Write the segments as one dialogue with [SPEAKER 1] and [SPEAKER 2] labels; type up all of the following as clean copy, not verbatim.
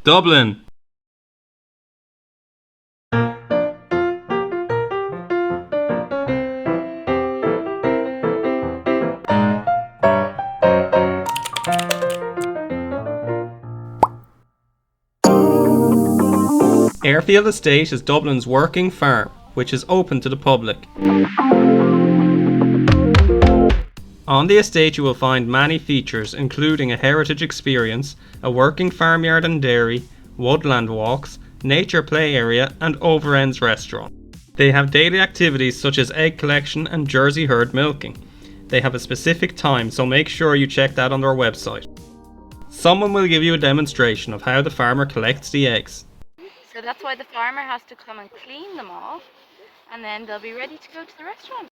[SPEAKER 1] Dublin. Airfield Estate is Dublin's working farm, which is open to the public. On the estate you will find many features, including a heritage experience, a working farmyard and dairy, woodland walks, nature play area and overends restaurant. They have daily activities such as egg collection and Jersey herd milking. They have a specific time, so make sure you check that on their website. Someone will give you a demonstration of how the farmer collects the eggs.
[SPEAKER 2] So that's why the farmer has to come and clean them off, and then they'll be ready to go to the restaurant.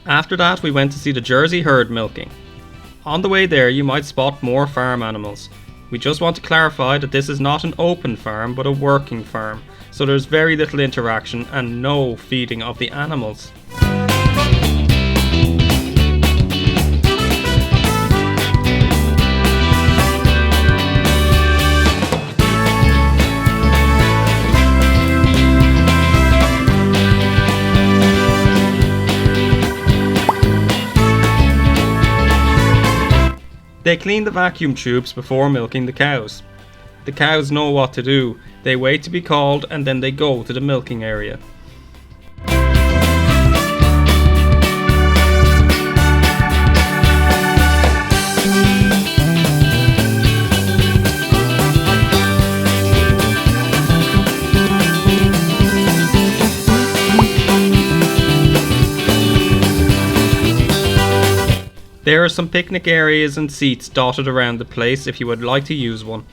[SPEAKER 1] After that we went to see the Jersey herd milking. On the way there you might spot more farm animals. We just want to clarify that this is not an open farm but a working farm, so there's very little interaction and no feeding of the animals. They clean the vacuum tubes before milking the cows. The cows know what to do. They wait to be called and then they go to the milking area. There are some picnic areas and seats dotted around the place if you would like to use one.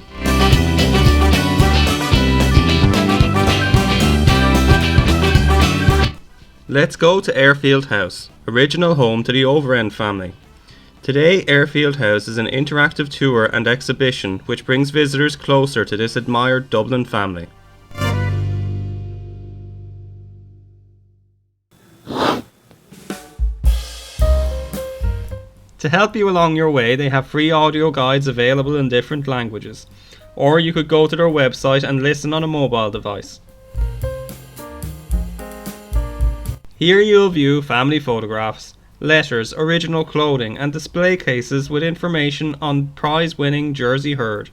[SPEAKER 1] Let's go to Airfield House, original home to the Overend family. Today Airfield House is an interactive tour and exhibition which brings visitors closer to this admired Dublin family. To help you along your way, they have free audio guides available in different languages, or you could go to their website and listen on a mobile device. Here you'll view family photographs, letters, original clothing and display cases with information on prize-winning Jersey herd,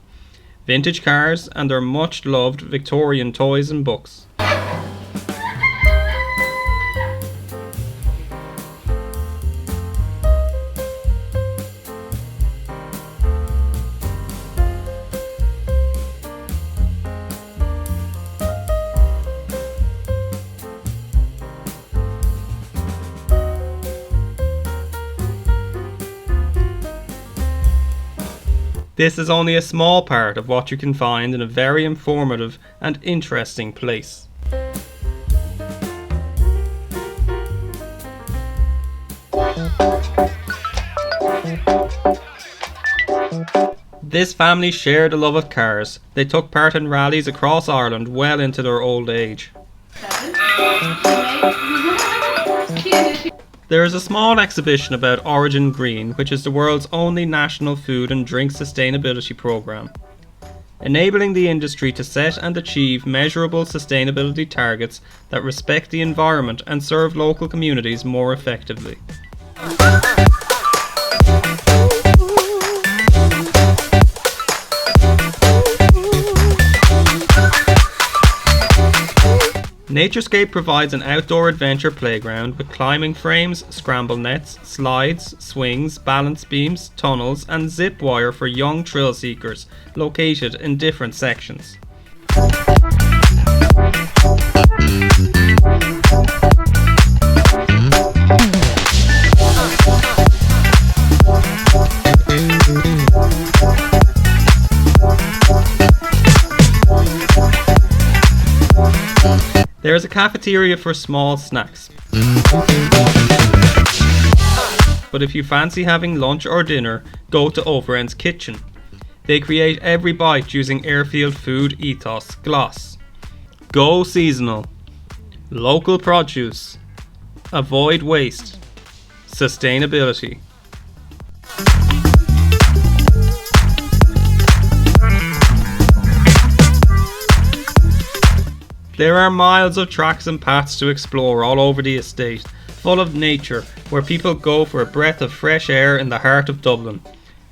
[SPEAKER 1] vintage cars and their much loved Victorian toys and books. This is only a small part of what you can find in a very informative and interesting place. This family shared a love of cars. They took part in rallies across Ireland well into their old age. There is a small exhibition about Origin Green, which is the world's only national food and drink sustainability programme, enabling the industry to set and achieve measurable sustainability targets that respect the environment and serve local communities more effectively. Naturescape provides an outdoor adventure playground with climbing frames, scramble nets, slides, swings, balance beams, tunnels and zip wire for young thrill seekers, located in different sections. There is a cafeteria for small snacks. But if you fancy having lunch or dinner, go to Overend's Kitchen. They create every bite using Airfield food ethos, gloss. Go seasonal. Local produce. Avoid waste. Sustainability. There are miles of tracks and paths to explore all over the estate, full of nature, where people go for a breath of fresh air in the heart of Dublin.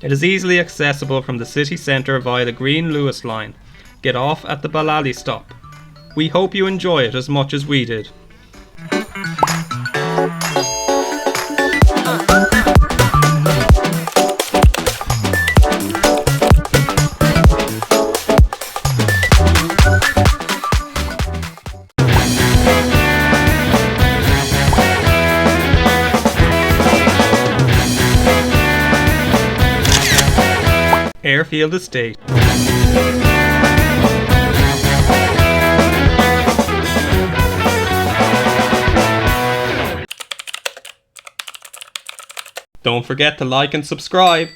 [SPEAKER 1] It is easily accessible from the city centre via the Green Lewis line. Get off at the Ballally stop. We hope you enjoy it as much as we did. Airfield Estate. Don't forget to like and subscribe.